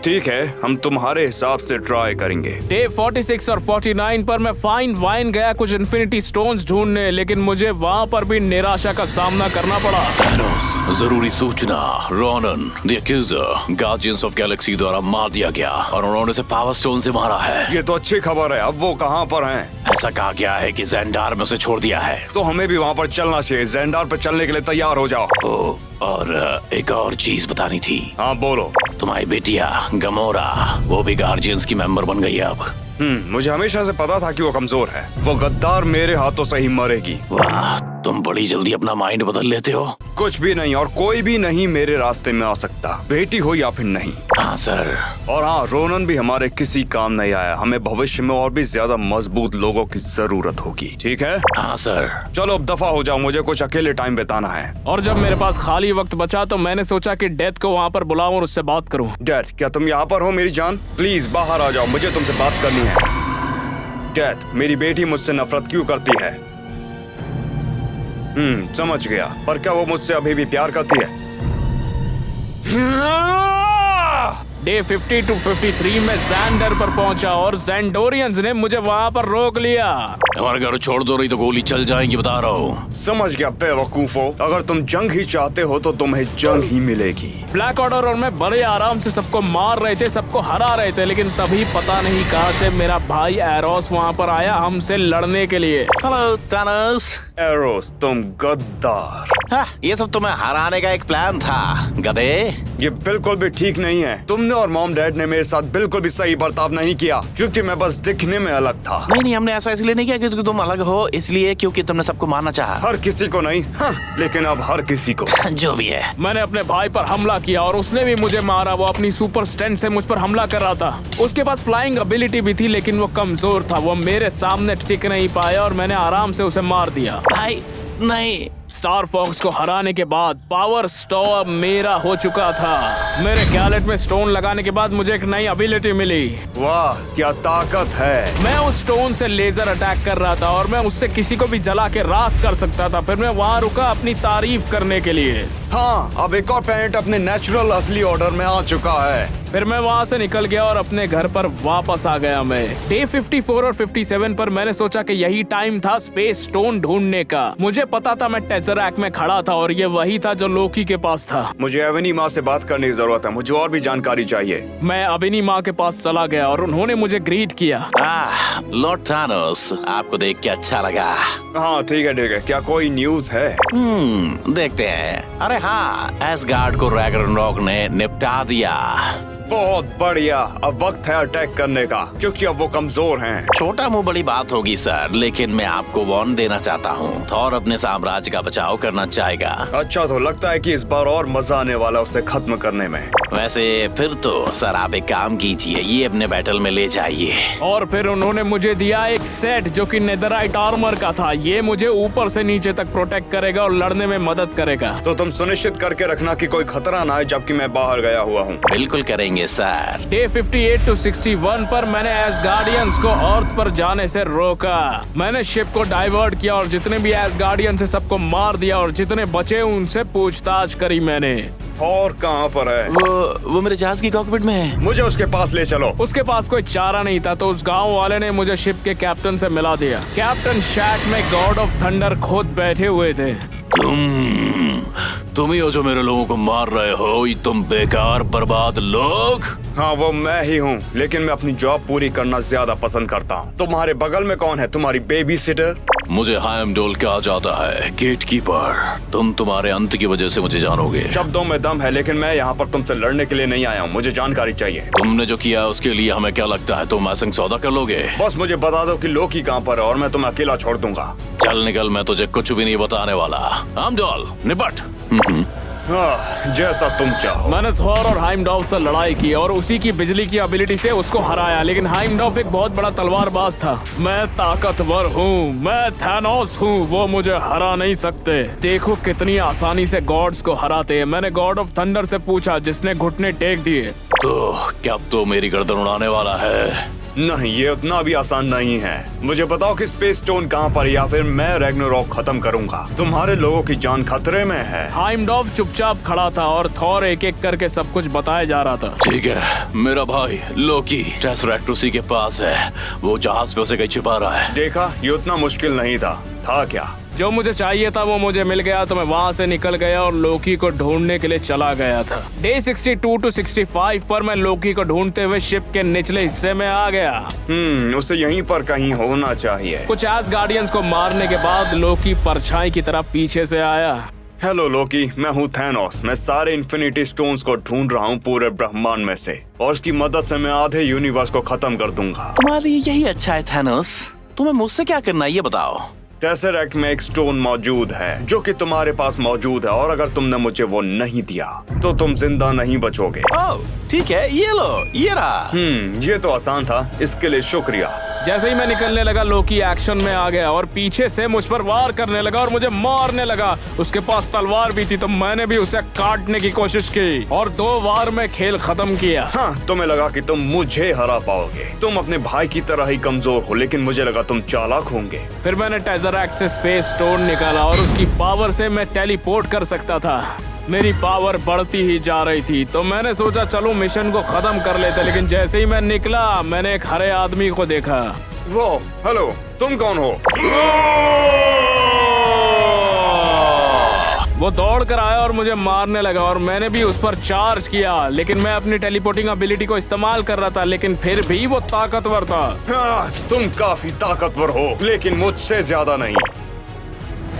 ठीक है, हम तुम्हारे हिसाब से ट्राई करेंगे। डे 46 और 49 पर मैं फाइन वाइन गया कुछ इन्फिनिटी स्टोन्स ढूंढने, लेकिन मुझे वहाँ पर भी निराशा का सामना करना पड़ा। थानोस, जरूरी सूचना, Ronan the एक्यूजर guardians of Galaxy द्वारा मार दिया गया और उन्होंने उसे पावर स्टोन से मारा है। ये तो अच्छी खबर है। अब वो कहाँ पर हैं? ऐसा कहा गया है कि ज़ेंडार में उसे छोड़ दिया है। तो हमें भी वहाँ पर चलना चाहिए। ज़ेंडार पर चलने के लिए तैयार हो जाओ। और एक और चीज बतानी थी। हाँ बोलो। तुम्हारी बेटिया गमोरा, वो भी गार्डियंस की मेंबर बन गई है अब। मुझे हमेशा से पता था कि वो कमजोर है। वो गद्दार मेरे हाथों से ही मरेगी। वाह, तुम बड़ी जल्दी अपना माइंड बदल लेते हो। कुछ भी नहीं और कोई भी नहीं मेरे रास्ते में आ सकता, बेटी हो या फिर नहीं। हाँ सर। और हाँ, रोनन भी हमारे किसी काम नहीं आया। हमें भविष्य में और भी ज्यादा मजबूत लोगों की जरूरत होगी। ठीक है? हाँ सर। चलो अब दफा हो जाओ, मुझे कुछ अकेले टाइम बिताना है। और जब मेरे पास खाली वक्त बचा तो मैंने सोचा कि डेथ को वहाँ पर बुलाऊं और उससे बात करूं। डेथ, क्या तुम यहाँ पर हो मेरी जान? प्लीज बाहर आ जाओ, मुझे तुमसे बात करनी है। डेथ, मेरी बेटी मुझसे नफरत क्यों करती है? समझ गया। पर क्या वो मुझसे अभी भी प्यार करती है? डे 50 to 53 में ज़ेंडर पर पहुंचा और ज़ेंडोरियंस ने मुझे वहाँ पर रोक लिया। हमारे घर छोड़ दो, नहीं तो गोली चल जाएगी, बता रहा हूँ। समझ गया बेवकूफो। अगर तुम जंग ही चाहते हो तो तुम्हें जंग ही मिलेगी। ब्लैक ऑर्डर और मैं बड़े आराम से सबको मार रहे थे, सबको हरा रहे थे, लेकिन तभी पता नहीं कहां से मेरा भाई एरोस वहाँ पर आया हमसे लड़ने के लिए। Hello Thanos. एरोस, तुम गद्दार। ये सब तुम्हें हराने का एक प्लान था, गधे। ये बिल्कुल भी ठीक नहीं है। तुमने और मॉम डैड ने मेरे साथ बिल्कुल भी सही बर्ताव नहीं किया, क्योंकि मैं बस दिखने में अलग था। नहीं, हमने ऐसा इसलिए नहीं किया क्योंकि तुम अलग हो, इसलिए क्योंकि तुमने सबको मारना चाहा। हर किसी को नहीं, लेकिन अब हर किसी को। जो भी है। मैंने अपने भाई पर हमला किया और उसने भी मुझे मारा। वो अपनी सुपर स्ट्रेंथ से मुझ पर हमला कर रहा था। उसके पास फ्लाइंग एबिलिटी भी थी, लेकिन वो कमजोर था। वो मेरे सामने टिक नहीं पाया और मैंने आराम से उसे मार दिया। भाई नहीं। स्टार फॉक्स को हराने के बाद पावर स्टोन मेरा हो चुका था। मेरे गैलेट में स्टोन लगाने के बाद मुझे एक नई एबिलिटी मिली। वाह, क्या ताकत है। मैं उस स्टोन से लेजर अटैक कर रहा था और मैं उससे किसी को भी जला के राख कर सकता था। फिर मैं वहाँ रुका अपनी तारीफ करने के लिए। हाँ, अब एक और प्लैनेट अपने नेचुरल असली ऑर्डर में आ चुका है। फिर मैं वहाँ से निकल गया और अपने घर पर वापस आ गया। मैं डे 54 और 57 पर मैंने सोचा कि यही टाइम था स्पेस स्टोन ढूंढने का। मुझे पता था मैं टेज़रैक्ट में खड़ा था और ये वही था जो लोकी के पास था। मुझे एवेनी माँ से बात करने की जरूरत है, मुझे और भी जानकारी चाहिए। मैं अबिनी माँ के पास चला गया और उन्होंने मुझे ग्रीट किया। लॉर्ड थानोस, आपको देख के अच्छा लगा। हाँ ठीक है, क्या कोई न्यूज है? देखते हैं। अरे हाँ, एसगार्ड को रैग्नारोक ने निपटा दिया। बहुत बढ़िया, अब वक्त है अटैक करने का, क्योंकि अब वो कमजोर हैं। छोटा मुंह बड़ी बात होगी सर, लेकिन मैं आपको वार्न देना चाहता हूँ, थॉर अपने साम्राज्य का बचाव करना चाहेगा। अच्छा, तो लगता है कि इस बार और मजा आने वाला उसे खत्म करने में। वैसे फिर तो सर आप एक काम कीजिए, ये अपने बैटल में ले जाइए। और फिर उन्होंने मुझे दिया एक सेट जो कि नेदराइट आर्मर का था। ये मुझे ऊपर से नीचे तक प्रोटेक्ट करेगा और लड़ने में मदद करेगा। तो तुम सुनिश्चित करके रखना कि कोई खतरा ना आए जबकि मैं बाहर गया हुआ हूँ। बिल्कुल करेंगे सर। डे 58 to 61 पर मैंने एसगार्डियंस को अर्थ पर जाने से रोका। मैंने शिप को डाइवर्ट किया और जितने भी एसगार्डियंस है सबको मार दिया और जितने बचे उनसे पूछताछ करी मैंने। और कहाँ पर है? वो मेरे जहाज की कॉकपिट में है। मुझे उसके पास ले चलो। उसके पास कोई चारा नहीं था तो उस गांव वाले ने मुझे शिप के कैप्टन से मिला दिया। कैप्टन शैक में गॉड ऑफ थंडर खुद बैठे हुए थे। तुम ही हो जो मेरे लोगों को मार रहे हो, ये तुम बेकार बर्बाद लोग। हाँ वो मैं ही हूँ, लेकिन मैं अपनी जॉब पूरी करना ज्यादा पसंद करता हूँ। तुम्हारे बगल में कौन है? तुम्हारी बेबी सिटर? मुझे हाइमडोल कहा जाता है, गेट कीपर। तुम तुम्हारे अंत की वजह से मुझे जानोगे। शब्दों में दम है, लेकिन मैं यहाँ पर तुमसे लड़ने के लिए नहीं आया हूँ। मुझे जानकारी चाहिए। तुमने जो किया उसके लिए हमें क्या लगता है, तुम ऐसा सौदा कर लोगे? बस मुझे बता दो कि लोकी कहाँ पर है और मैं तुम्हें अकेला छोड़ दूंगा। चल निकल, मैं तुझे कुछ भी नहीं बताने वाला। हाइमडोल निपट। जैसा तुम चाहो। मैंने थॉर और हाइमडॉल से लड़ाई की और उसी की बिजली की एबिलिटी से उसको हराया, लेकिन हाइमडॉल एक बहुत बड़ा तलवारबाज था। मैं ताकतवर हूँ, मैं थैनोस हूँ, वो मुझे हरा नहीं सकते। देखो कितनी आसानी से गॉड्स को हराते हैं। मैंने गॉड ऑफ थंडर से पूछा, जिसने घुटने टेक दिए। तो क्या तो मेरी गर्दन उड़ाने वाला है? नहीं, ये उतना भी आसान नहीं है। मुझे बताओ कि स्पेस स्टोन कहाँ पर, या फिर मैं रैग्नारोक खत्म करूंगा। तुम्हारे लोगों की जान खतरे में है। हाइमडॉल चुपचाप खड़ा था और थॉर एक एक करके सब कुछ बताया जा रहा था। ठीक है, मेरा भाई लोकी टेसरैक्ट उसी के पास है। वो जहाज पे उसे कहीं छिपा रहा है। देखा, ये उतना मुश्किल नहीं था क्या? जो मुझे चाहिए था वो मुझे मिल गया, तो मैं वहाँ से निकल गया और लोकी को ढूंढने के लिए चला गया था। डे 62 to 65 पर मैं लोकी को ढूंढते हुए शिप के निचले हिस्से में आ गया। उसे यहीं पर कहीं होना चाहिए। कुछ एसगार्डियंस को मारने के बाद लोकी परछाई की तरह पीछे से आया। हेलो लोकी, मैं हूँ थैनोस। मैं सारे इन्फिनिटी स्टोन्स को ढूंढ रहा हूँ पूरे ब्रह्मांड में से, और उसकी मदद से मैं आधे यूनिवर्स को खत्म कर दूंगा। तुम्हारे लिए यही अच्छा है थैनोस। तुम्हें मुझसे क्या करना है ये बताओ। टेसरैक्ट में एक स्टोन मौजूद है जो कि तुम्हारे पास मौजूद है, और अगर तुमने मुझे वो नहीं दिया तो तुम जिंदा नहीं बचोगे। ओह ठीक है, ये लो, ये रहा। ये तो आसान था, इसके लिए शुक्रिया। जैसे ही मैं निकलने लगा लोकी एक्शन में आ गया और पीछे से मुझ पर वार करने लगा और मुझे मारने लगा। उसके पास तलवार भी थी तो मैंने भी उसे काटने की कोशिश की और 2 वार में खेल खत्म किया। हाँ, तुम्हें लगा कि तुम मुझे हरा पाओगे। तुम अपने भाई की तरह ही कमजोर हो, लेकिन मुझे लगा तुम चालाक होंगे। फिर मैंने टेज़रैक्ट से स्पेस स्टोन निकाला और उसकी पावर से मैं टेलीपोर्ट कर सकता था। मेरी पावर बढ़ती ही जा रही थी तो मैंने सोचा चलो मिशन को खत्म कर लेते, लेकिन जैसे ही मैं निकला मैंने एक हरे आदमी को देखा। वो, हेलो, तुम कौन हो? वो दौड़ कर आया और मुझे मारने लगा और मैंने भी उस पर चार्ज किया, लेकिन मैं अपनी टेलीपोर्टिंग एबिलिटी को इस्तेमाल कर रहा था, लेकिन फिर भी वो ताकतवर था। हाँ, तुम काफी ताकतवर हो, लेकिन मुझसे ज्यादा नहीं।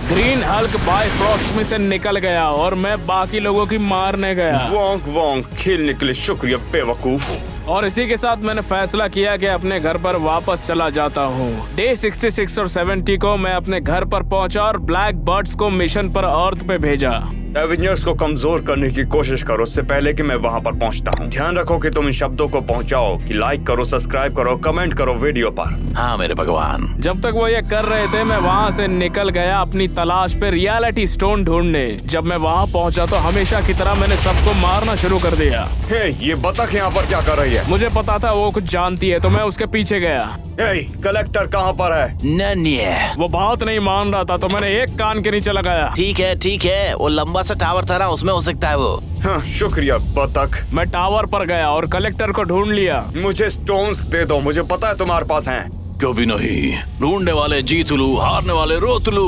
ग्रीन हल्क बायफ्रॉस्ट में से निकल गया और मैं बाकी लोगों की मारने गया। वोंक वोंक, खेलने के लिए शुक्रिया बेवकूफ। और इसी के साथ मैंने फैसला किया कि अपने घर पर वापस चला जाता हूँ। डे 66 और 70 को मैं अपने घर पर पहुंचा और ब्लैक बर्ड्स को मिशन पर अर्थ पे भेजा। एवेंजर्स को कमजोर करने की कोशिश करो उससे पहले कि मैं वहां पर पहुंचता हूं। ध्यान रखो कि तुम इन शब्दों को पहुंचाओ कि लाइक करो, सब्सक्राइब करो, कमेंट करो वीडियो पर। हाँ मेरे भगवान। जब तक वो ये कर रहे थे मैं वहाँ से निकल गया अपनी तलाश पे रियलिटी स्टोन ढूंढने। जब मैं वहाँ पहुँचा तो हमेशा की तरह मैंने सबको मारना शुरू कर दिया। हे, ये बतख यहाँ पर क्या कर रही है? मुझे पता था वो कुछ जानती है तो मैं उसके पीछे गया। हे, कलेक्टर कहाँ पर है? नन्हे। वो बात नहीं मान रहा था तो मैंने एक कान के नीचे लगाया। ठीक है, वो लंबा सा टावर था ना, उसमें हो सकता है वो। हाँ, शुक्रिया बतख। मैं टावर पर गया और कलेक्टर को ढूंढ लिया। मुझे स्टोन्स दे दो, मुझे पता है तुम्हारे पास हैं। क्यों भी नहीं, ढूंढने वाले जीत लू, हारने वाले रोत लू।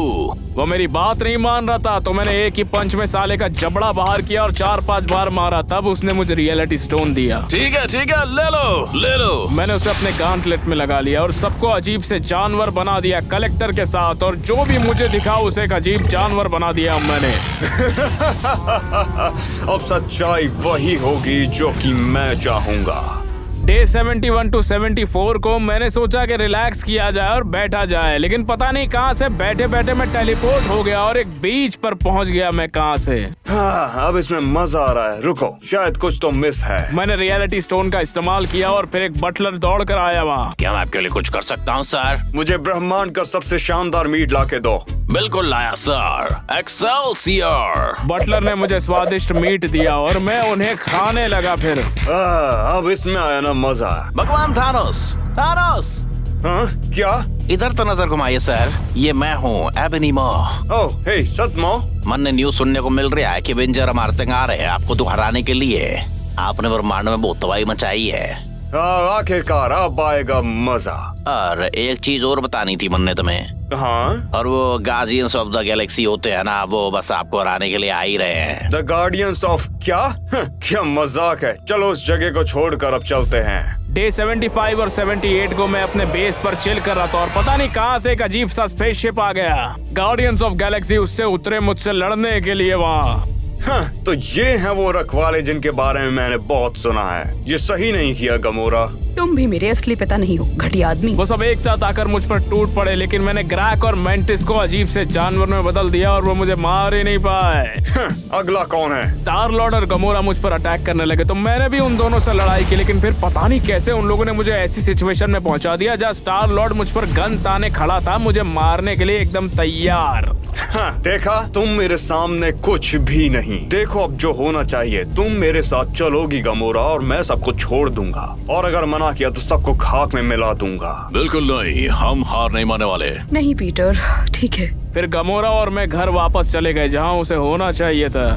वो मेरी बात नहीं मान रहा था तो मैंने एक ही पंच में साले का जबड़ा बाहर किया और 4-5 बार मारा, तब उसने मुझे रियलिटी स्टोन दिया। ठीक है ले लो ले लो। मैंने उसे अपने गांटलेट में लगा लिया और सबको अजीब से जानवर बना दिया कलेक्टर के साथ, और जो भी मुझे दिखा उसे एक अजीब जानवर बना दिया मैंने। अब सच्चाई वही होगी जो कि मैं चाहूंगा। डे 71 to 74 को मैंने सोचा कि रिलैक्स किया जाए और बैठा जाए, लेकिन पता नहीं कहां से बैठे बैठे मैं टेलीपोर्ट हो गया और एक बीच पर पहुंच गया। मैं कहां से? हाँ, अब इसमें मजा आ रहा है। रुको, शायद कुछ तो मिस है। मैंने रियलिटी स्टोन का इस्तेमाल किया और फिर एक बटलर दौड़ कर आया वहाँ। क्या मैं आपके लिए कुछ कर सकता हूँ सर? मुझे ब्रह्मांड का सबसे शानदार मीट लाके दो। बिल्कुल लाया सर, एक्सेलसियर। बटलर ने मुझे स्वादिष्ट मीट दिया और मैं उन्हें खाने लगा। फिर अब इसमें आया ना मजा। भगवान थानोस। हाँ, क्या? इधर तो नजर घुमाइए सर, ये मैं हूँ एबनी मॉ। ओह, हे सतमो। मन ने न्यूज सुनने को मिल रहा है कि वेंजर हमारे संग आ रहे हैं आपको तो हराने के लिए। आपने ब्रह्मांड में बहुत तबाही मचाई है। आखिरकार अब आएगा मजा। और एक चीज और बतानी थी मन ने तुम्हें। हाँ? और वो गार्जियंस ऑफ द गैलेक्सी होते हैं ना, वो बस आपको हराने के लिए आ ही रहे हैं। द गार्डियंस ऑफ क्या? क्या मजाक है। चलो उस जगह को छोड़कर अब चलते हैं। डे 75 और 78 को मैं अपने बेस पर चिल कर रहा था और पता नहीं कहां से एक अजीब सा स्पेसशिप आ गया। गार्डियंस ऑफ गैलेक्सी उससे उतरे मुझसे लड़ने के लिए वहाँ। हाँ, तो ये हैं वो रखवाले जिनके बारे में मैंने बहुत सुना है। ये सही नहीं किया गमोरा। तुम भी मेरे असली पिता नहीं हो, घटिया आदमी। वो सब एक साथ आकर मुझ पर टूट पड़े, लेकिन मैंने ग्रैक और मेंटिस को अजीब से जानवर में बदल दिया और वो मुझे मार ही नहीं पाए। अगला कौन है? स्टार लॉर्ड और गमोरा मुझ पर अटैक करने लगे तो मैंने भी उन दोनों से लड़ाई की, लेकिन फिर पता नहीं कैसे उन लोगों ने मुझे ऐसी सिचुएशन में पहुंचा दिया जहाँ स्टार लॉर्ड मुझ पर गन ताने खड़ा था, मुझे मारने के लिए एकदम तैयार। हाँ, देखा, तुम मेरे सामने कुछ भी नहीं। देखो अब जो होना चाहिए, तुम मेरे साथ चलोगी गमोरा और मैं सबको छोड़ दूंगा, और अगर मना किया तो सबको खाक में मिला दूंगा। बिल्कुल नहीं, हम हार नहीं मानने वाले। नहीं पीटर, ठीक है। फिर गमोरा और मैं घर वापस चले गए जहाँ उसे होना चाहिए था।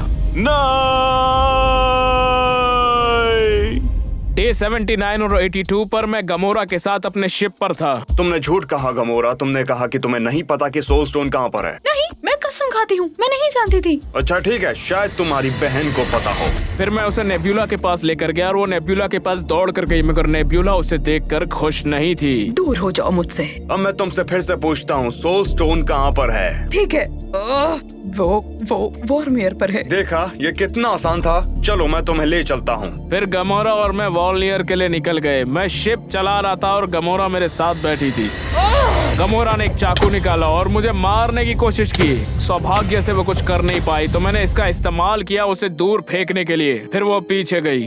डे 79 और 82 पर मैं गमोरा के साथ अपने शिप पर था। तुमने झूठ कहा गमोरा। तुमने कहा कि तुम्हें नहीं पता कि सोल स्टोन कहाँ पर है। नहीं, मैं कसम खाती हूँ, मैं नहीं जानती थी। अच्छा ठीक है, शायद तुम्हारी बहन को पता हो। फिर मैं उसे नेब्यूला के पास लेकर गया और वो नेब्यूला के पास दौड़ कर गई, मगर नेब्यूला उसे देखकर खुश नहीं थी। दूर हो जाओ मुझसे। अब मैं तुमसे फिर से पूछता हूँ, सोल स्टोन कहाँ पर है? ठीक है, वो वॉर्मियर पर है। देखा, ये कितना आसान था। चलो मैं तुम्हें ले चलता हूँ। फिर गमोरा और मैं वॉर्मियर के लिए निकल गए। मैं शिप चला रहा था और गमोरा मेरे साथ बैठी थी। गमोरा ने एक चाकू निकाला और मुझे मारने की कोशिश की। सौभाग्य से वो कुछ कर नहीं पाई, तो मैंने इसका इस्तेमाल किया उसे दूर फेंकने के लिए। फिर वो पीछे गई।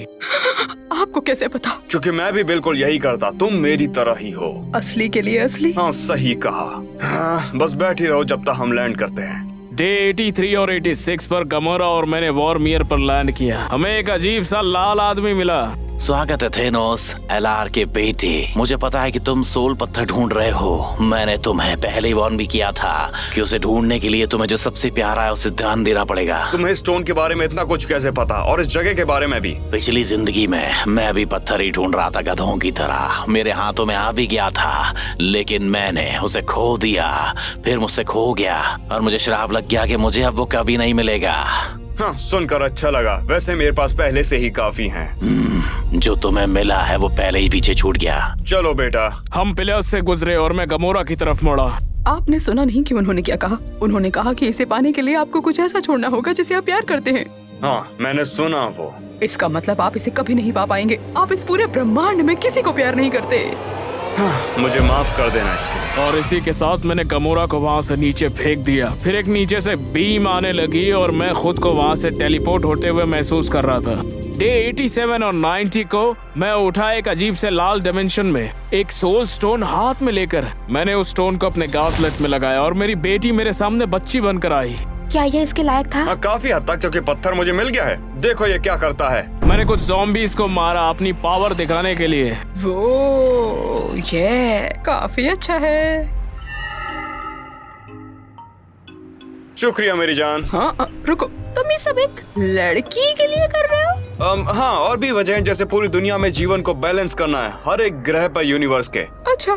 आपको कैसे पता? क्योंकि मैं भी बिल्कुल यही करता। तुम मेरी तरह ही हो। असली के लिए असली। हाँ, सही कहा। हाँ, बस बैठी रहो जब तक हम लैंड करते हैं। डे 83 और 86 पर गमोरा और मैंने वॉर्मियर पर लैंड किया। हमें एक अजीब सा लाल आदमी मिला। स्वागत है थेनोस, एलआर के बेटे। मुझे पता है कि तुम सोल पत्थर ढूंढ रहे हो। मैंने तुम्हें पहले ही वार्न भी किया था कि उसे ढूंढने के लिए तुम्हें जो सबसे प्यारा है उसे ध्यान देना पड़ेगा। तुम्हें स्टोन के बारे में इतना कुछ कैसे पता, और इस जगह के बारे में भी? पिछली जिंदगी में मैं भी पत्थर ही ढूंढ रहा था गधों की तरह। मेरे हाथों में आ भी गया था, लेकिन मैंने उसे खो दिया। फिर मुझसे खो गया और मुझे श्राप लग गया कि मुझे अब वो कभी नहीं मिलेगा। हाँ, सुनकर अच्छा लगा। वैसे मेरे पास पहले से ही काफी हैं। जो तुम्हें मिला है वो पहले ही पीछे छूट गया। चलो बेटा। हम पिलर्स से गुजरे और मैं गमोरा की तरफ मुड़ा। आपने सुना नहीं कि उन्होंने क्या कहा? उन्होंने कहा कि इसे पाने के लिए आपको कुछ ऐसा छोड़ना होगा जिसे आप प्यार करते हैं। हाँ, मैंने सुना वो। इसका मतलब आप इसे कभी नहीं पा पाएंगे। आप इस पूरे ब्रह्मांड में किसी को प्यार नहीं करते। मुझे माफ कर देना इसके लिए। और इसी के साथ मैंने गमोरा को वहाँ से नीचे फेंक दिया। फिर एक नीचे से बीम आने लगी और मैं खुद को वहाँ से टेलीपोर्ट होते हुए महसूस कर रहा था। डे 87 और 90 को मैं उठा एक अजीब से लाल डायमेंशन में, एक सोल स्टोन हाथ में लेकर। मैंने उस स्टोन को अपने गांटलेट में लगाया और मेरी बेटी मेरे सामने बच्ची बनकर आई। क्या ये इसके लायक था? हाँ, काफी हद तक, क्योंकि पत्थर मुझे मिल गया है। देखो ये क्या करता है। मैंने कुछ ज़ॉम्बीज़ को मारा अपनी पावर दिखाने के लिए। वो ये काफी अच्छा है। शुक्रिया मेरी जान। हाँ, रुको, तुम ये सब एक लड़की के लिए कर रहे हो? हाँ, और भी वजह जैसे पूरी दुनिया में जीवन को बैलेंस करना है, हर एक ग्रह पर यूनिवर्स के। अच्छा,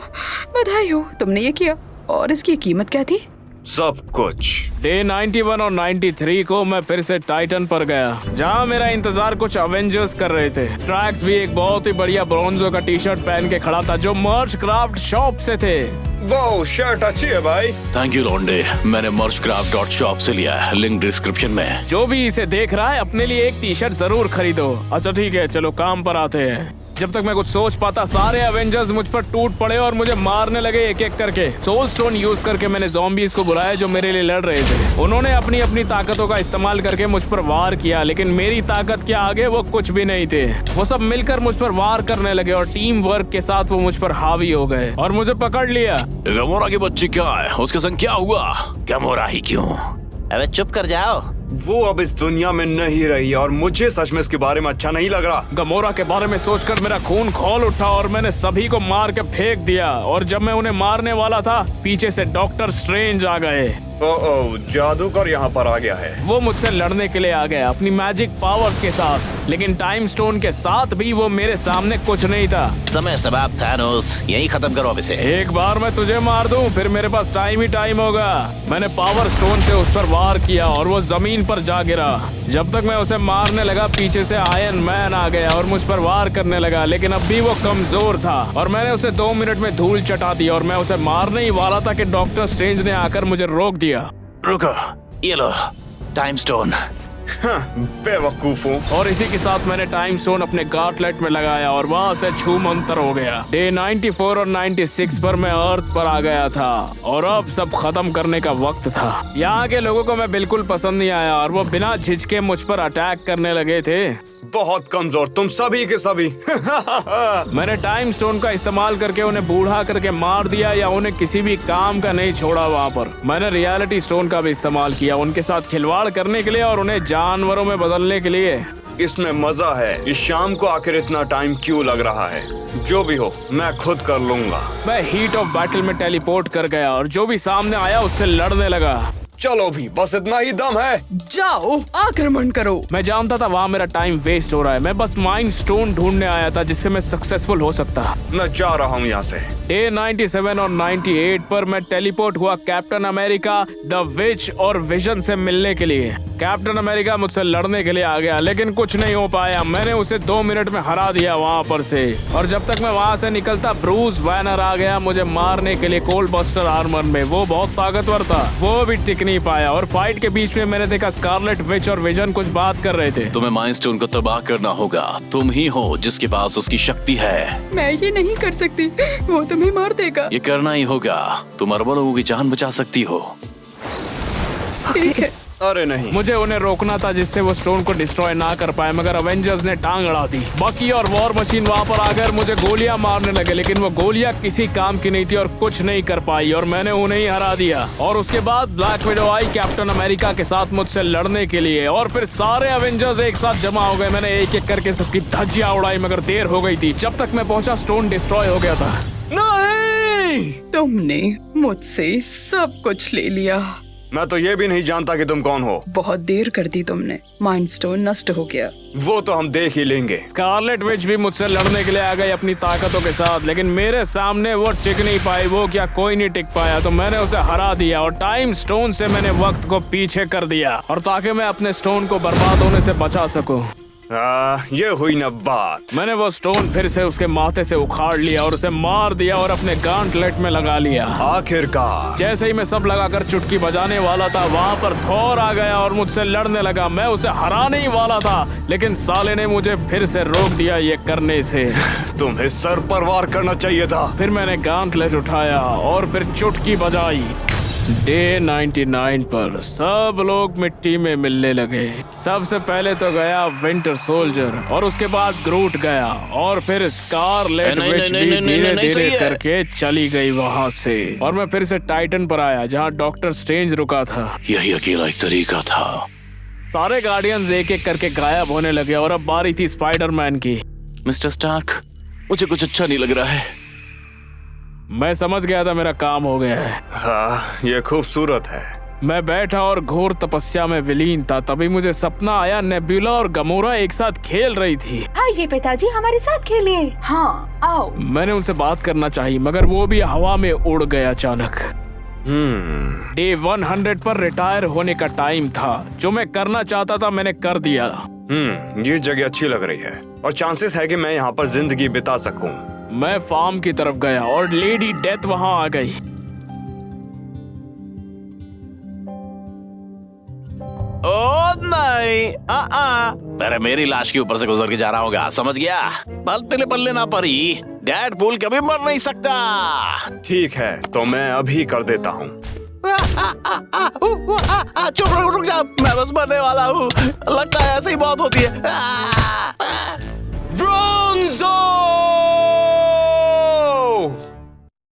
बधाई हो, तुमने ये किया। और इसकी कीमत क्या थी? सब कुछ। डे 91 और 93 को मैं फिर से टाइटन पर गया, जहाँ मेरा इंतजार कुछ अवेंजर्स कर रहे थे। ट्रैक्स भी एक बहुत ही बढ़िया ब्रोंजो का टी शर्ट पहन के खड़ा था, जो मर्च क्राफ्ट शॉप से थे। वो शर्ट अच्छी है भाई। थैंक यू लॉन्डे, मैंने merchcraft.shop से लिया है, लिंक डिस्क्रिप्शन में है। जो भी इसे देख रहा है, अपने लिए एक टी शर्ट जरूर खरीदो। अच्छा ठीक है, चलो काम पर आते हैं। जब तक मैं कुछ सोच पाता, सारे एवेंजर्स मुझ पर टूट पड़े और मुझे मारने लगे एक एक करके। सोल स्टोन यूज करके मैंने ज़ॉम्बीज़ को बुलाया जो मेरे लिए लड़ रहे थे। उन्होंने अपनी अपनी ताकतों का इस्तेमाल करके मुझ पर वार किया, लेकिन मेरी ताकत के आगे वो कुछ भी नहीं थे। वो सब मिलकर मुझ पर वार करने लगे और टीम वर्क के साथ वो मुझ पर हावी हो गए और मुझे पकड़ लिया। गमोरा की बच्ची क्या है? उसके संग क्या हुआ? गमोरा ही क्यों? अबे चुप कर जाओ। वो अब इस दुनिया में नहीं रही और मुझे सच में इसके बारे में अच्छा नहीं लग रहा। गमोरा के बारे में सोचकर मेरा खून खौल उठा और मैंने सभी को मार के फेंक दिया। और जब मैं उन्हें मारने वाला था, पीछे से डॉक्टर स्ट्रेंज आ गए। ओह, जादूगर यहाँ पर आ गया है। वो मुझसे लड़ने के लिए आ गया अपनी मैजिक पावर्स के साथ, लेकिन टाइम स्टोन के साथ भी वो मेरे सामने कुछ नहीं था। समय समाप्त थानोस, यही खत्म करो अब इसे। एक बार मैं तुझे मार दूं, फिर मेरे पास टाइम ही टाइम होगा। मैंने पावर स्टोन से उस पर वार किया और वो जमीन पर जा गिरा। जब तक मैं उसे मारने लगा, पीछे से आयरन मैन आ गया और मुझ पर वार करने लगा, लेकिन अब भी वो कमजोर था और मैंने उसे 2 मिनट में धूल चटा दी। और मैं उसे मारने ही वाला था कि डॉक्टर स्ट्रेंज ने आकर मुझे रोक दिया। रुको, ये लो टाइम स्टोन। बेवकूफों। और इसी के साथ मैंने टाइम स्टोन अपने गार्टलेट में लगाया और वहाँ से छूमंतर हो गया। डे 94 और 96 पर मैं अर्थ पर आ गया था और अब सब खत्म करने का वक्त था। यहाँ के लोगों को मैं बिल्कुल पसंद नहीं आया और वो बिना झिझके मुझ पर अटैक करने लगे थे। बहुत कमजोर तुम सभी के सभी। मैंने टाइम स्टोन का इस्तेमाल करके उन्हें बूढ़ा करके मार दिया या उन्हें किसी भी काम का नहीं छोड़ा। वहाँ पर मैंने रियलिटी स्टोन का भी इस्तेमाल किया उनके साथ खिलवाड़ करने के लिए और उन्हें जानवरों में बदलने के लिए। इसमें मजा है। इस शाम को आखिर इतना टाइम क्यों लग रहा है? जो भी हो, मैं खुद कर लूंगा। मैं हीट ऑफ बैटल में टेलीपोर्ट कर गया और जो भी सामने आया उससे लड़ने लगा। चलो भी, बस इतना ही दम है। जाओ, आक्रमण करो। मैं जानता था वहाँ मेरा टाइम वेस्ट हो रहा है। मैं बस माइंड स्टोन ढूंढने आया था जिससे मैं सक्सेसफुल हो सकता। मैं जा रहा हूँ यहाँ से। डे 97 और 98 पर मैं टेलीपोर्ट हुआ कैप्टन अमेरिका, द विच और विजन से मिलने के लिए। कैप्टन अमेरिका मुझसे लड़ने के लिए आ गया, लेकिन कुछ नहीं हो पाया। मैंने उसे 2 मिनट में हरा दिया वहाँ पर से। और जब तक मैं वहाँ से निकलता, ब्रूस बैनर आ गया मुझे मारने के लिए कोल्ड बस्टर आर्मर में। वो बहुत ताकतवर था, वो भी टिक नहीं पाया। और फाइट के बीच में मैंने देखा स्कारलेट विच और विजन कुछ बात कर रहे थे। तुम्हें माइंड स्टोन को तबाह करना होगा। तुम ही हो जिसके पास उसकी शक्ति है। मैं ये नहीं कर सकती, वो तुम्हें मार देगा। ये करना ही होगा। तुम अरबों लोगों की जान बचा सकती हो। ठीक है। अरे नहीं, मुझे उन्हें रोकना था जिससे वो स्टोन को डिस्ट्रॉय ना कर पाए, मगर अवेंजर्स ने टांग अड़ा दी। बकी और वॉर मशीन वहाँ पर आकर मुझे गोलियां मारने लगे, लेकिन वो गोलियां किसी काम की नहीं थी और कुछ नहीं कर पाई और मैंने उन्हें ही हरा दिया। और उसके बाद ब्लैक विडो आई कैप्टन अमेरिका के साथ मुझसे लड़ने के लिए और फिर सारे अवेंजर्स एक साथ जमा हो गए। मैंने एक एक करके सबकी धज्जियां उड़ाई, मगर देर हो गई थी। जब तक मैं पहुंचा, स्टोन डिस्ट्रॉय हो गया था। नहीं, तुमने मुझसे सब कुछ ले लिया। मैं तो ये भी नहीं जानता कि तुम कौन हो। बहुत देर कर दी तुमने। माइंड स्टोन नष्ट हो गया। वो तो हम देख ही लेंगे। स्कारलेट विच भी मुझसे लड़ने के लिए आ गई अपनी ताकतों के साथ, लेकिन मेरे सामने वो टिक नहीं पाई। वो क्या, कोई नहीं टिक पाया। तो मैंने उसे हरा दिया और टाइम स्टोन से मैंने वक्त को पीछे कर दिया, और ताकि मैं अपने स्टोन को बर्बाद होने से बचा सकूं। ये हुई ना बात। मैंने वो स्टोन फिर से उसके माथे से उखाड़ लिया और उसे मार दिया और अपने गांटलेट में लगा लिया। आखिरकार जैसे ही मैं सब लगाकर चुटकी बजाने वाला था, वहाँ पर थोर आ गया और मुझसे लड़ने लगा। मैं उसे हराने ही वाला था, लेकिन साले ने मुझे फिर से रोक दिया ये करने से। तुम्हें सर पर वार करना चाहिए था। फिर मैंने गांटलेट उठाया और फिर चुटकी बजाई। डे 99 पर सब लोग मिट्टी में मिलने लगे। सबसे पहले तो गया विंटर सोल्जर और उसके बाद ग्रूट गया और फिर स्कारलेट विच भी धीरे धीरे करके चली गई वहाँ से। और मैं फिर से टाइटन पर आया जहाँ डॉक्टर स्ट्रेंज रुका था। यही अकेला एक तरीका था। सारे गार्डियंस एक एक करके गायब होने लगे और अब बारी थी स्पाइडरमैन की। मिस्टर स्टार्क, मुझे कुछ अच्छा नहीं लग रहा है। मैं समझ गया था मेरा काम हो गया है। हाँ, ये खूबसूरत है। मैं बैठा और घोर तपस्या में विलीन था, तभी मुझे सपना आया नेबुला और गमोरा एक साथ खेल रही थी। आइए पिताजी हमारे साथ खेलिए। हाँ आओ। मैंने उनसे बात करना चाहिए मगर वो भी हवा में उड़ गया अचानक। डे 100 पर रिटायर होने का टाइम था। जो मैं करना चाहता था मैंने कर दिया। ये जगह अच्छी लग रही है और चांसेस है कि मैं यहाँ पर जिंदगी बिता सकूं। मैं फार्म की तरफ गया और लेडी डेथ वहाँ आ गई। ओ नहीं, अरे मेरी लाश के ऊपर से गुजर के जा रहा होगा, समझ गया? पलते पल्ले ना पड़ी, डेडपूल कभी मर नहीं सकता। ठीक है तो मैं अभी कर देता हूँ। चुप रुक जा, मैं बस मरने वाला हूँ। लगता है ऐसे ही मौत होती है।